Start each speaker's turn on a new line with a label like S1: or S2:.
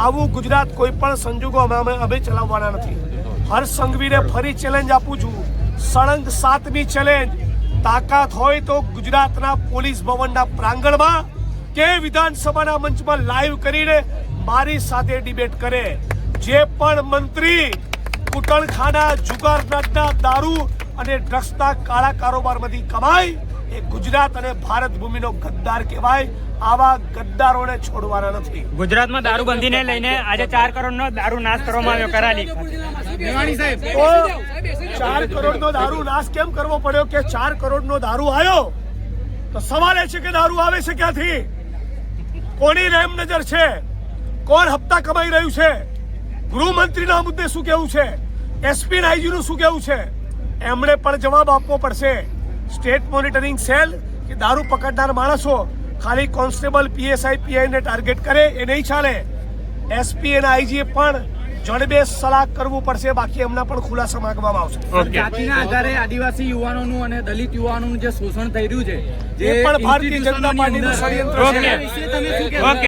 S1: આવું ગુજરાત કોઈ પણ સંજોગોમાં અમે ચલાવવાના નથી. હર્ષ સંઘવીને ફરી ચેલેન્જ આપું છું, સળંગ 7મી ચેલેન્જ. તાકાત હોય તો ગુજરાતના પોલીસ ભવનના પ્રાંગણમાં કે વિધાનસભાના મંચમાં લાઈવ કરીને મારી સાથે ડિબેટ કરે. જે પણ મંત્રી કુટણખાના, જુગારના, દારૂ અને ડ્રગ્સના કાળા કારોબારમાંથી કમાય એ ગુજરાત અને ભારત ભૂમિનો ગદ્દાર કહેવાય. આવા ગદ્દારોને છોડવાના નથી.
S2: ગુજરાતમાં દારૂબંધીને લઈને આજે 4 કરોડનો દારૂ નાશ કરવામાં આવ્યો કરાલી.
S1: તો 4 કરોડનો દારૂ નાશ કેમ કરવો પડ્યો કે 4 કરોડનો દારૂ આવ્યો તો સવાલ એ છે કે દારૂ આવે છે ક્યાંથી? કોની રહેમ નજર છે? કોણ હપ્તા કમાઈ રહ્યું છે? ગૃહમંત્રીના મુદ્દે શું કહેવું છે? એસપી આઈજીનું શું કહેવું છે? એમણે પણ જવાબ આપવો પડશે. સ્ટેટ મોનિટરિંગ સેલ કે દારૂ પકડનાર માણસો ખાલી કોન્સ્ટેબલ, પીએસઆઈ, પીઆઈને ટાર્ગેટ કરે એ નહીં ચાલે. એસપી અને આઈજીએ પણ જડબે સલાહ કરવું પડશે, બાકી એમના પણ ખુલાસા માંગવામાં આવશે.
S3: જાતિના આધારે આદિવાસી યુવાનોનું અને દલિત યુવાનોનું જે શોષણ થઈ રહ્યું છે
S1: એ પણ ભારતીય જનતા પાર્ટીનું ષડયંત્ર છે.